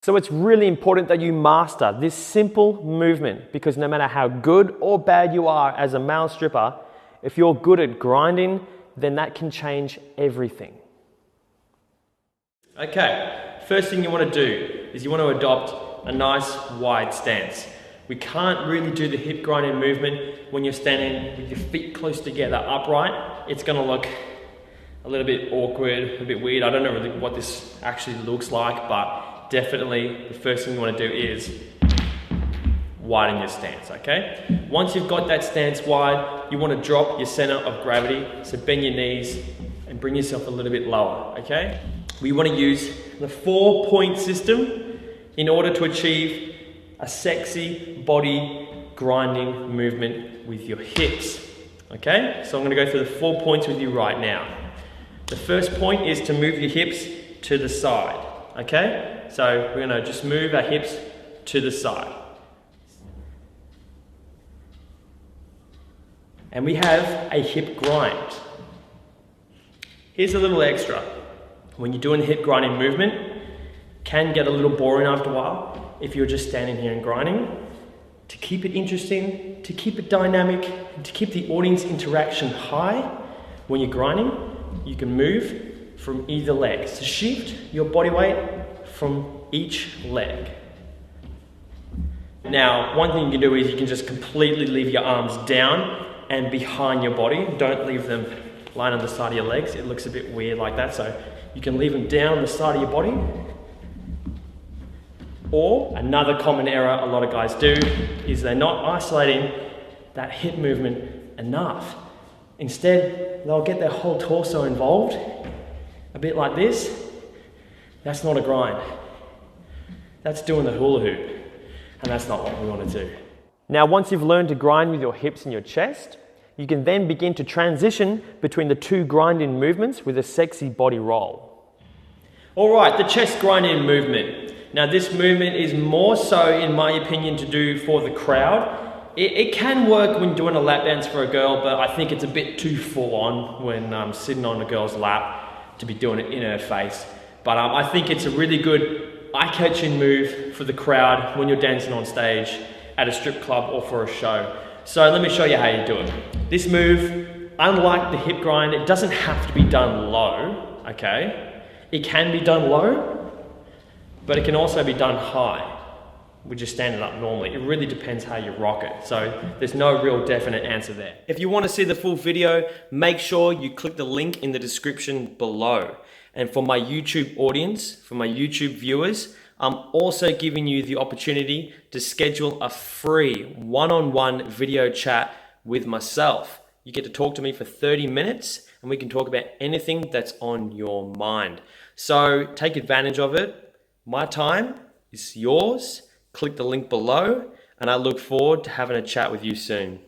So it's really important that you master this simple movement, because no matter how good or bad you are as a male stripper, if you're good at grinding, then that can change everything. Okay, first thing you want to do is you want to adopt a nice wide stance. We can't really do the hip grinding movement when you're standing with your feet close together upright. It's going to look a little bit awkward, a bit weird. I don't know really what this actually looks like, but definitely the first thing you want to do is widen your stance, okay? Once you've got that stance wide, you want to drop your center of gravity, so bend your knees and bring yourself a little bit lower, okay? We want to use the 4-point system in order to achieve a sexy body grinding movement with your hips, okay? So I'm going to go through the 4 points with you right now. The first point is to move your hips to the side, okay? So we're going to just move our hips to the side. And we have a hip grind. Here's a little extra. When you're doing the hip grinding movement, it can get a little boring after a while if you're just standing here and grinding. To keep it interesting, to keep it dynamic, and to keep the audience interaction high when you're grinding, you can move from either leg. So shift your body weight from each leg. Now, one thing you can do is you can just completely leave your arms down and behind your body. Don't leave them lying on the side of your legs. It looks a bit weird like that. So you can leave them down on the side of your body. Or another common error a lot of guys do is they're not isolating that hip movement enough. Instead, they'll get their whole torso involved, a bit like this. That's not a grind. That's doing the hula hoop, and that's not what we want to do. Now, once you've learned to grind with your hips and your chest, you can then begin to transition between the two grinding movements with a sexy body roll. All right, the chest grinding movement. Now, this movement is more so, in my opinion, to do for the crowd. It can work when doing a lap dance for a girl, but I think it's a bit too full on when sitting on a girl's lap to be doing it in her face. But I think it's a really good eye-catching move for the crowd when you're dancing on stage at a strip club or for a show. So let me show you how you do it. This move, unlike the hip grind, it doesn't have to be done low, okay? It can be done low, but it can also be done high. We're just standing up normally. It really depends how you rock it. So there's no real definite answer there. If you want to see the full video, make sure you click the link in the description below. And for my YouTube audience, for my YouTube viewers, I'm also giving you the opportunity to schedule a free one-on-one video chat with myself. You get to talk to me for 30 minutes and we can talk about anything that's on your mind. So take advantage of it. My time is yours. Click the link below and I look forward to having a chat with you soon.